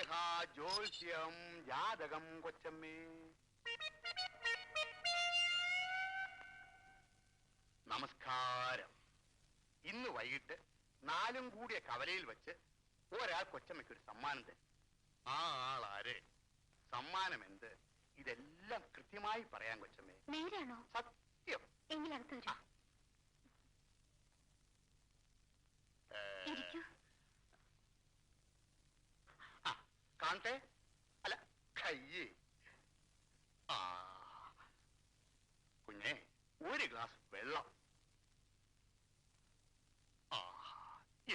കൈരേഖ ജ്യോത്സ്യം ജാതകം കൊച്ചമ്മേ. നമസ്കാരം. ഇന്ന് വൈകിട്ട് 4 കൂടിയ കവലയിൽ വെച്ച് ഒരാൾ കൊച്ചമ്മയ്ക്ക് ഒരു സമ്മാനം തരും. ആ ആളാര്, സമ്മാനം എന്ത്, ഇതെല്ലാം കൃത്യമായി പറയാൻ കൊച്ചമ്മേ. നേരാണോ? സത്യം. എങ്കിലടുത്ത് വരും. കാണട്ടെ. അല്ല, കയ്യേ. ആ കുഞ്ഞെ, ഒരു ഗ്ലാസ് വെള്ളം. ആ,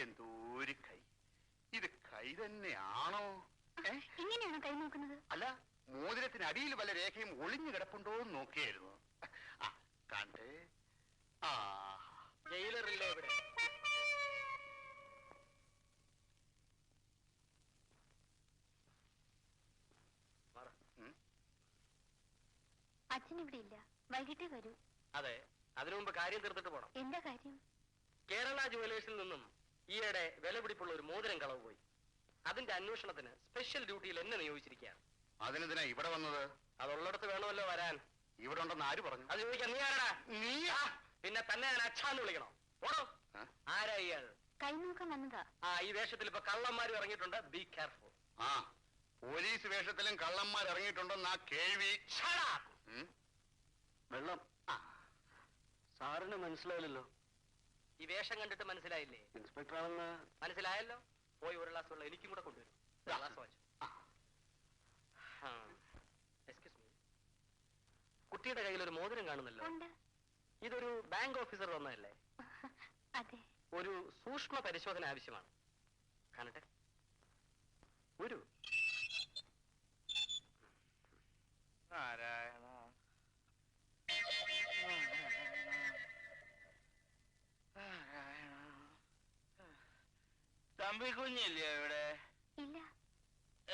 എന്തോരു കൈ. ഇത് കൈ തന്നെയാണോ? ഇങ്ങനെയാണോ കൈ നോക്കുന്നത്? അല്ല, മോതിരത്തിനടിയിൽ വല്ല രേഖയും ഒളിഞ്ഞു കിടപ്പുണ്ടോ എന്ന് നോക്കിയായിരുന്നു. ആ, കാണട്ടെ. ആ, ജയിലറില്ലേ ഇവിടെ? അച്ഛൻ ഇവിടെ ഇല്ല, വൈകിട്ടേ വരൂ. അതെ, അതിനു മുമ്പ് കാര്യം തീർത്തിട്ട് പോണം. എന്താ കാര്യം? കേരള ജുവലേഴ്സിൽ നിന്നും ഈയിടെ വിലപിടിപ്പുള്ള ഒരു മോതിരം കളവ് പോയി. അതിന്റെ അന്വേഷണത്തിന് സ്പെഷ്യൽ ഡ്യൂട്ടിയിൽ എന്നെ നിയോഗിച്ചിരിക്കുകയാണ്. അതിനെന്തിനാ ഇവിടെ വന്നത്? അതുള്ളിടത്ത് വേണമല്ലോ വരാൻ. ഇവിടെ ഉണ്ടെന്ന് ആര് പറഞ്ഞു? അത് ചോദിക്കാൻ നീ ആരാടാ? നീ പിന്നെ തന്നെ ഞാൻ അച്ഛാന്ന് വിളിക്കണോ? പോണോ? ആരാ ഇയാൾ? കൈ നോക്കാൻ വന്നതാ. ഈ വേഷത്തിൽ ഇപ്പൊ കള്ളന്മാരും ഇറങ്ങിയിട്ടുണ്ട്. Be careful. ആ, പോലീസ് വേഷത്തിലും കള്ളന്മാർ ഇറങ്ങിയിട്ടുണ്ടെന്ന് ആ കേൾവി. വെള്ളം. സാറിന് മനസ്സിലായില്ലല്ലോ. ഈ വേഷം കണ്ടിട്ട് മനസ്സിലായില്ലേ? ഇൻസ്പെക്ടർ ആണെന്ന് മനസ്സിലായല്ലോ. പോയി ഒരു ഗ്ലാസ് വെള്ളം എനിക്കും കൂടെ കൊണ്ടുവരും. എക്സ്ക്യൂസ് മീ, കുട്ടിയുടെ കയ്യിൽ ഒരു മോതിരം കാണുന്നല്ലോ. ഇതൊരു ബാങ്ക് ഓഫീസർ തന്നതല്ലേ? അതെ. ഒരു സൂക്ഷ്മ പരിശോധന ആവശ്യമാണ്. കാണട്ടെ. ഒരു നാരായണ തമ്പി കുഞ്ഞില്ലേ ഇവിടെ? ഇല്ല.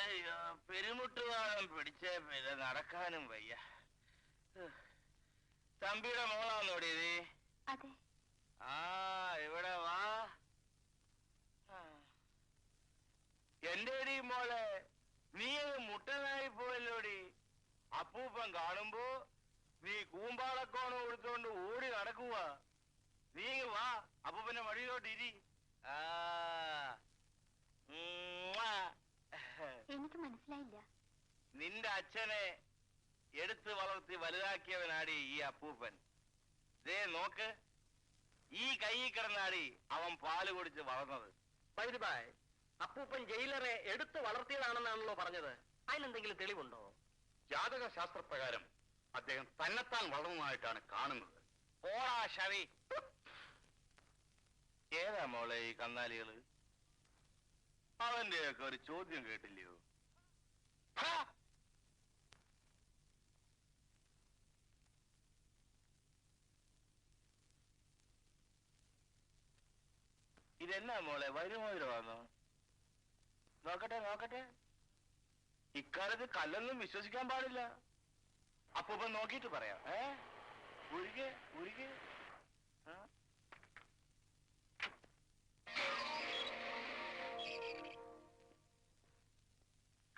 അയ്യോ, പെരുമുട്ടുവാദം പിടിച്ചേ പിന്നെ നടക്കാനും വയ്യ. തമ്പിയുടെ മോളാന്നോടി ഇത്? അതെ. ആ, ഇവിടെ വാ. എന്റെടി മോളെ, നീ മുട്ടനായി പോയല്ലോടി. അപ്പൂപ്പൻ കാണുമ്പോ നീ കൂമ്പാളക്കോണം കൊടുത്തോണ്ട് ഓടി നടക്കുക. നീ വാ, അപ്പൂപ്പന്റെ വഴിയിലോട്ട് ഇരി. എനിക്ക് മനസ്സിലായില്ല. നിന്റെ അച്ഛനെ എടുത്ത് വളർത്തി വലുതാക്കിയവനാടി ഈ അപ്പൂപ്പൻ. ദേ നോക്ക്, ഈ കൈ കിടന്നാടി അവൻ പാല് കുടിച്ച് വളർന്നത്. ബൈ, അപ്പൂപ്പൻ ജയിലറെ എടുത്ത് വളർത്തിയതാണെന്നാണല്ലോ പറഞ്ഞത്. അതിനെന്തെങ്കിലും തെളിവുണ്ടോ? ജാതക ശാസ്ത്രപ്രകാരം അദ്ദേഹം തന്നെത്താൻ വളർന്നതായിട്ടാണ് കാണുന്നത്. ഓടാ ശവി. ഏതാ മോളെ ഈ കന്നാലികള്? അവന്റെയൊക്കെ ഒരു ചോദ്യം കേട്ടില്ലയോ? ഇതെന്നാ മോളെ, വരുമോതിരമാണോ? നോക്കട്ടെ നോക്കട്ടെ. ഇക്കാലത്ത് കല്ലൊന്നും വിശ്വസിക്കാൻ പാടില്ല. അപ്പൂപ്പൻ നോക്കിയിട്ട് പറയാം. ഉരുകെ ഉരുകെ.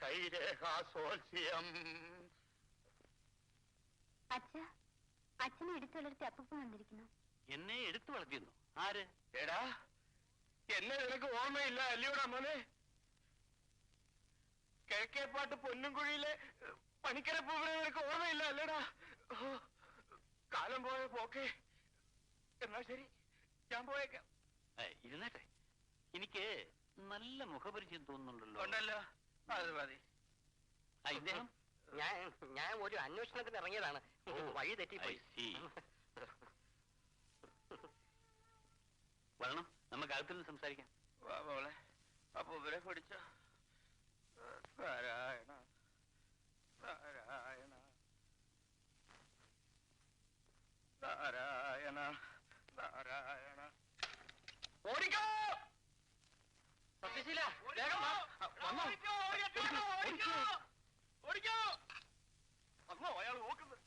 കൈരേഖാസോത്സ്യം. അച്ഛനെ എടുത്തു വളർത്തി അപ്പൂപ്പൻ വന്നിരിക്കുന്നു. എന്നെ എടുത്തു വളർത്തിയിരുന്നു? ആര്? എടാ, എന്നെ നിനക്ക് ഓർമ്മയില്ല അല്ലയോടാ മോനെ? കിഴക്കേപ്പാട്ട് പൊന്നുംകുഴിയിലെ പണിക്കരപ്പൂവിനെ നിനക്ക് ഓർമ്മയില്ല അല്ലേടാ? കാലം പോയ പോക്കെ. എന്നാ ശരി, ഞാൻ പോയേക്കാം. ഇരുന്നേട്ടെ, എനിക്ക് നല്ല മുഖപരിചയം തോന്നുന്നുണ്ടല്ലോ. ഉണ്ടല്ലോ, അത് മതി. ഇദ്ദേഹം ഞാൻ ഒരു അന്വേഷണത്തിന് ഇറങ്ങിയതാണ്. വഴി തെറ്റിപ്പോയി. വരണം, നമുക്ക് അകത്തിൽ നിന്ന് സംസാരിക്കാം. വാ മോളെ. അപ്പൊ ഇവരെ പിടിച്ചോ. നാരായണ നാരായണ നാരായണ നാരായണ. ഓടിക്കോ സത്യശീല, അമ്മോ, അയാൾ നോക്കുന്നത്.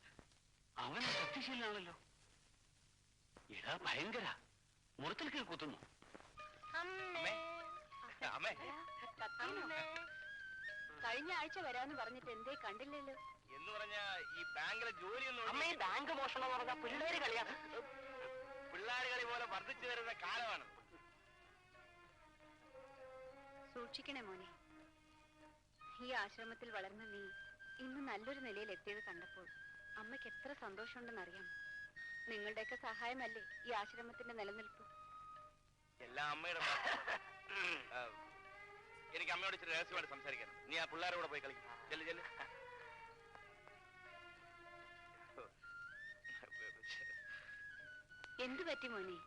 അവൻ സത്യശീലനാണല്ലോ. ഇടാ ഭയങ്കര മുറത്തിലേക്ക് കുത്തുന്നു. അമ്മേ, കഴിഞ്ഞ ആഴ്ച വരാന്ന് പറഞ്ഞിട്ട് എന്തേ കണ്ടില്ലല്ലോ? എന്ന് പറഞ്ഞാ ഈ ബാങ്കിലെ ജോലിയൊന്നും അമ്മ ഈ ബാങ്ക് മോഷണം എന്ന് പറഞ്ഞാൽ പിള്ളേര് കളിയാ. പിള്ളേര് കളി പോലെ വർദ്ധിച്ചു വരുന്ന കാലമാണ്. സൂക്ഷിക്കണേ മോനെ. ഈ ആശ്രമത്തിൽ വളർന്ന നീ ഇന്ന് നല്ലൊരു നിലയിൽ എത്തിയത് കണ്ടപ്പോൾ അമ്മയ്ക്ക് എത്ര സന്തോഷമുണ്ടെന്നറിയാം. നിങ്ങളുടെയൊക്കെ സഹായമല്ലേ ഈ ആശ്രമത്തിന്റെ നിലനിൽപ്പ്. എല്ലാം അമ്മയുടെ എനിക്ക് അമ്മയോട് ഇച്ചിരി രഹസ്യമായിട്ട് സംസാരിക്കാൻ. നീ ആ പിള്ളേരെ കൂടെ പോയി കളിക്കും. ചെല്ലു ചെല്ലു. എന്തു പറ്റി മോനെ?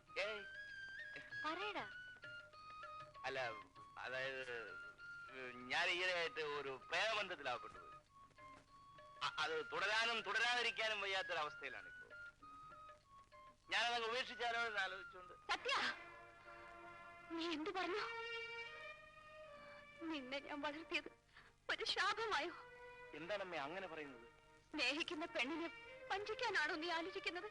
പറയടാ. അല്ല, അതായത് ഞാൻ ഈയിടെയായിട്ട് ഒരു പ്രേമബന്ധത്തിലാകപ്പെട്ടു പോയി. അത് തുടരാനും തുടരാതിരിക്കാനും വയ്യാത്തൊരവസ്ഥയിലാണ് ഇപ്പോ. ഞാനതങ്ങ് ഉപേക്ഷിച്ചാലോ എന്ന് ആലോചിച്ചുകൊണ്ട്. സത്യ, നീ എന്തു പറഞ്ഞു? നിന്നെ ഞാൻ വളർത്തിയത് ഒരു ശാപമായോ? എന്താണമ്മേ അങ്ങനെ പറയുന്നത്? സ്നേഹിക്കുന്ന പെണ്ണിനെ വഞ്ചിക്കാനാണോ നീ ആലോചിക്കുന്നത്?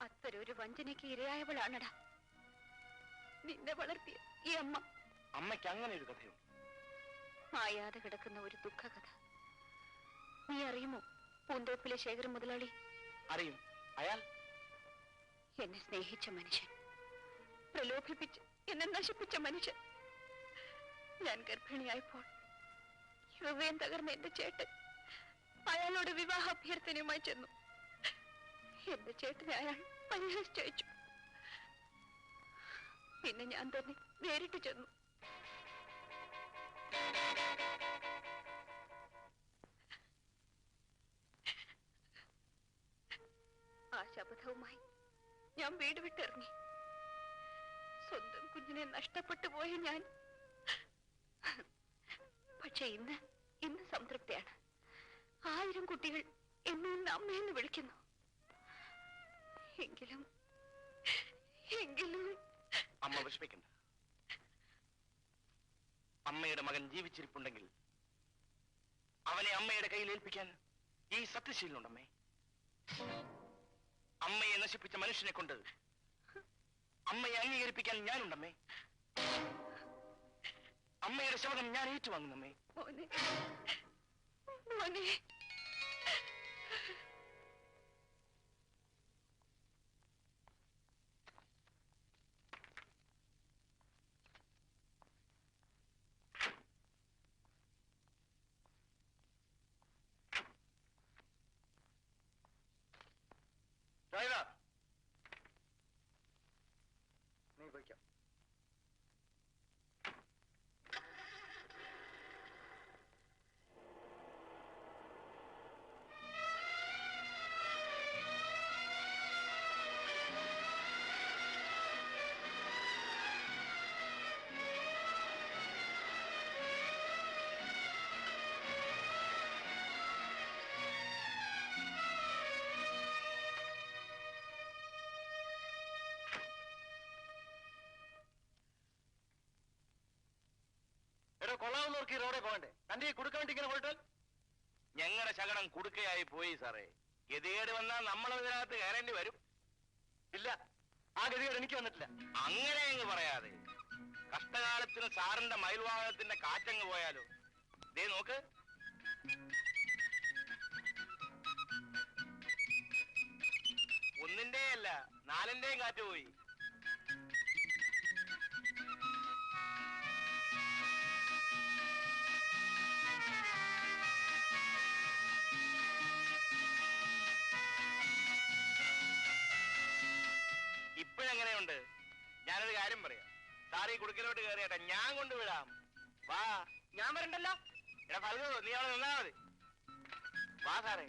അത്തരൊരു വഞ്ചനയ്ക്ക് ഇരയായവളാണടാ നിന്നെ വളർത്തിയ ഈ അമ്മ. അമ്മയ്ക്ക് അങ്ങനെ ഒരു കഥയോ? മായാതെ കിടക്കുന്ന ഒരു ദുഃഖകഥ. നീ അറിയുമോ പൂന്തോപ്പിലെ ശേഖരൻ മുതലാളി? അറിയും. അയാൾ എന്നെ സ്നേഹിച്ച മനുഷ്യൻ, പ്രലോഭിപ്പിച്ച് എന്നെ നശിപ്പിച്ച മനുഷ്യൻ. ഞാൻ ഗർഭിണിയായപ്പോൾ ഹൃദയം തകർന്ന എന്റെ ചേട്ടൻ അയാളോട് വിവാഹ അഭ്യർത്ഥനയുമായി ചെന്നു. എന്റെ ചേട്ടനെ അയാൾ പരിഹസിച്ചയച്ചു. പിന്നെ ഞാൻ തന്നെ നേരിട്ട് ചെന്നു. ആ ശപഥവുമായി ഞാൻ വീട് വിട്ടിറങ്ങി. സ്വന്തം കുഞ്ഞിനെ നഷ്ടപ്പെട്ടു പോയ ഞാൻ. പക്ഷെ ഇന്ന് സംതൃപ്തിയാണ്. 1000 കുട്ടികൾ എന്നെ അമ്മയെന്ന് വിളിക്കുന്നു. എങ്കിലും അമ്മ വിഷമിക്കണ്ട. അമ്മയുടെ മകൻ ജീവിച്ചിരിപ്പുണ്ടെങ്കിൽ അവനെ അമ്മയുടെ കയ്യിൽ ഏൽപ്പിക്കാൻ ഈ സത്യശീലനുണ്ടമ്മേ. അമ്മയെ നശിപ്പിച്ച മനുഷ്യനെ കൊണ്ട് അമ്മയെ അംഗീകരിപ്പിക്കാൻ ഞാനുണ്ടമ്മേ. അമ്മയുടെ ശബ്ദം ഞാൻ ഏറ്റുവാങ്ങുന്നമ്മേ. മോനെ, മോനെ. നീ പോയിക്കോ. കൊള്ളാവുന്നവർക്ക് ഈ റോഡെ പോകണ്ടേ? തന്റെ ഈ കൊടുക്കാൻ വേണ്ടി ഇങ്ങനെ പോയിട്ടാൽ ഞങ്ങളുടെ ശകടം കുടുക്കയായി പോയി സാറേ. ഗതികേട് വന്നാൽ നമ്മളതിനകത്ത് കയറേണ്ടി വരും. ഇല്ല, ആ ഗതികേട് എനിക്ക് വന്നിട്ടില്ല. അങ്ങനെ അങ്ങ് പറയാതെ. കഷ്ടകാലത്തിന് സാറിന്റെ മയിൽവാഹനത്തിന്റെ കാറ്റങ്ങ് പോയാലോ? ദേ നോക്ക്. ഒന്നിന്റെയും അല്ല 4ന്റെയും കാറ്റ് പോയി. ഇപ്പോഴെങ്ങനെയുണ്ട്? ഞാനൊരു കാര്യം പറയാം. സാർ ഈ കുടുക്കലോട്ട് കയറിയാട്ടെ, ഞാൻ കൊണ്ടുവിടാം. വാ. ഞാൻ വരണ്ടല്ലോ. എടാ ഫൽഗു, നീ അവിടെ നിന്നാ മതി. വാ സാറേ.